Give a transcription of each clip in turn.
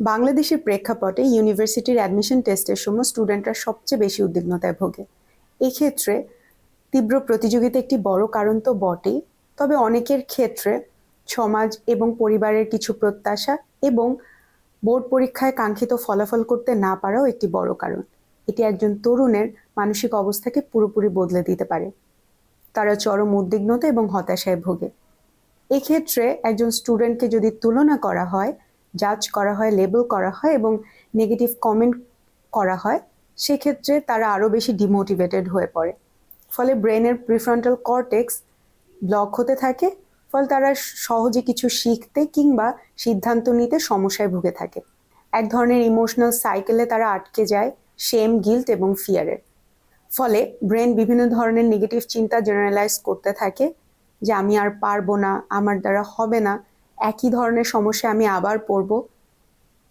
বাংলাদেশের প্রেক্ষাপটে ইউনিভার্সিটির অ্যাডমিশন টেস্টের সময় স্টুডেন্টরা সবচেয়ে বেশি উদ্বিগ্নতায় ভোগে। এক্ষেত্রে তীব্র প্রতিযোগিতা একটি বড় কারণ তো বটেই, তবে অনেকের ক্ষেত্রে সমাজ এবং পরিবারের কিছু প্রত্যাশা এবং বোর্ড পরীক্ষায় কাঙ্ক্ষিত ফলাফল করতে না পারাও একটি বড় কারণ। এটি একজন তরুণের মানসিক অবস্থাকে পুরোপুরি বদলে দিতে পারে। তারা চরম উদ্বিগ্নতা এবং হতাশায় ভোগে। এক্ষেত্রে একজন স্টুডেন্টকে যদি তুলনা করা হয়, জাজ করা হয়, লেবেল করা হয় এবং নেগেটিভ কমেন্ট করা হয়, সেক্ষেত্রে তারা আরও বেশি ডিমোটিভেটেড হয়ে পড়ে। ফলে ব্রেনের প্রিফ্রন্টাল কর্টেক্স ব্লক হতে থাকে, ফলে তারা সহজে কিছু শিখতে কিংবা সিদ্ধান্ত নিতে সমস্যায় ভুগে থাকে। এক ধরনের ইমোশনাল সাইকেলে তারা আটকে যায়, শেম, গিল্ট এবং ফিয়ারের। ফলে ব্রেন বিভিন্ন ধরনের নেগেটিভ চিন্তা জেনারেলাইজ করতে থাকে যে আমি আর পারবো না, আমার দ্বারা হবে না, একই ধরনের সমস্যা আমি আবার পড়ব,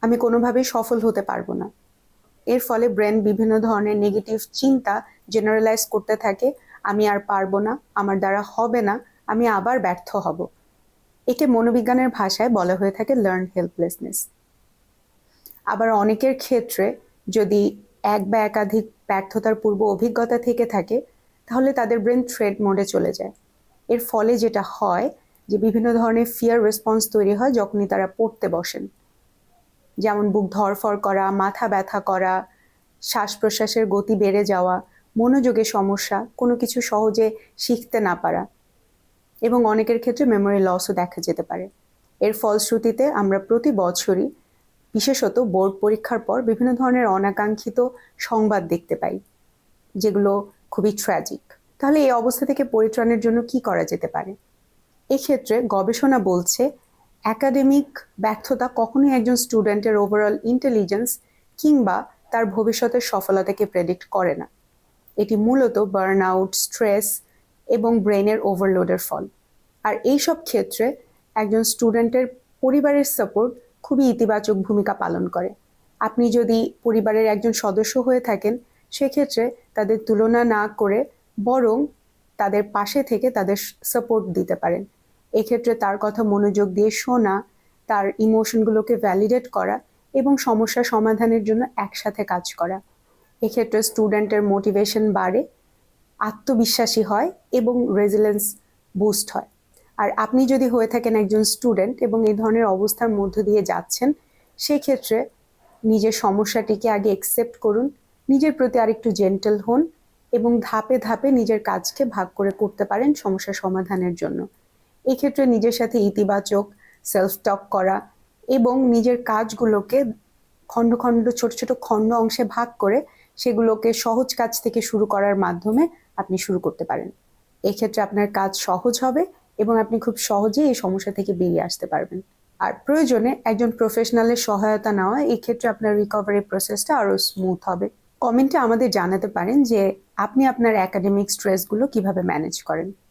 আমি কোনোভাবেই সফল হতে পারবো না। এর ফলে ব্রেন বিভিন্ন ধরনের নেগেটিভ চিন্তা জেনারেলাইজ করতে থাকে, আমি আর পারবো না, আমার দ্বারা হবে না, আমি আবার ব্যর্থ হব। একে মনোবিজ্ঞানের ভাষায় বলা হয়ে থাকে লার্ন হেল্পলেসনেস। আবার অনেকের ক্ষেত্রে যদি এক বা একাধিক ব্যর্থতার পূর্ব অভিজ্ঞতা থেকে থাকে, তাহলে তাদের ব্রেন থ্রেড মোডে চলে যায়। এর ফলে যেটা হয় যে বিভিন্ন ধরনের ফিয়ার রেসপন্স তৈরি হয় যখনই তারা পড়তে বসেন, যেমন বুক ধড়ফড় করা, মাথা ব্যথা করা, শ্বাস প্রশ্বাসের গতি বেড়ে যাওয়া, মনোযোগের সমস্যা, কোনো কিছু সহজে শিখতে না পারা এবং অনেকের ক্ষেত্রে মেমোরি লসও দেখা যেতে পারে। এর ফলশ্রুতিতে আমরা প্রতি বছরই বিশেষত বোর্ড পরীক্ষার পর বিভিন্ন ধরনের অনাকাঙ্ক্ষিত সংবাদ দেখতে পাই, যেগুলো খুবই ট্র্যাজিক। তাহলে এই অবস্থা থেকে পরিত্রাণের জন্য কি করা যেতে পারে? এক্ষেত্রে গবেষণা বলছে একাডেমিক ব্যর্থতা কখনোই একজন স্টুডেন্টের ওভারঅল ইন্টেলিজেন্স কিংবা তার ভবিষ্যতের সফলতাকে প্রেডিক্ট করে না। এটি মূলত বার্ন আউট, স্ট্রেস এবং ব্রেনের ওভারলোডের ফল। আর এইসব ক্ষেত্রে একজন স্টুডেন্টের পরিবারের সাপোর্ট খুবই ইতিবাচক ভূমিকা পালন করে। আপনি যদি পরিবারের একজন সদস্য হয়ে থাকেন, সেক্ষেত্রে তাদের তুলনা না করে বরং তাদের পাশে থেকে তাদের সাপোর্ট দিতে পারেন। এক্ষেত্রে তার কথা মনোযোগ দিয়ে শোনা, তার ইমোশনগুলোকে ভ্যালিডেট করা এবং সমস্যা সমাধানের জন্য একসাথে কাজ করা। এক্ষেত্রে স্টুডেন্টের মোটিভেশন বাড়ে, আত্মবিশ্বাসী হয় এবং রেজিলিয়েন্স বুস্ট হয়। আর আপনি যদি হয়ে থাকেন একজন স্টুডেন্ট এবং এই ধরনের অবস্থার মধ্য দিয়ে যাচ্ছেন, সেক্ষেত্রে নিজের সমস্যাটিকে আগে অ্যাকসেপ্ট করুন, নিজের প্রতি আরেকটু জেন্টল হন এবং ধাপে ধাপে নিজের কাজকে ভাগ করে করতে পারেন সমস্যা সমাধানের জন্য। এক্ষেত্রে নিজের সাথে ইতিবাচক সেলফ টক করা এবং নিজের কাজগুলোকে খণ্ড খণ্ড ছোট ছোট খণ্ড অংশে ভাগ করে সেগুলোকে সহজ কাজ থেকে শুরু করার মাধ্যমে আপনি শুরু করতে পারেন। এক্ষেত্রে আপনার কাজ সহজ হবে এবং আপনি খুব সহজেই এই সমস্যা থেকে বেরিয়ে আসতে পারবেন। আর প্রয়োজনে একজন প্রফেশনালের সহায়তা নেওয়া এই ক্ষেত্রে আপনার রিকভারি প্রসেসটা আরও স্মুথ হবে। কমেন্টে আমাদের জানাতে পারেন যে আপনি আপনার একাডেমিক স্ট্রেসগুলো কিভাবে ম্যানেজ করেন।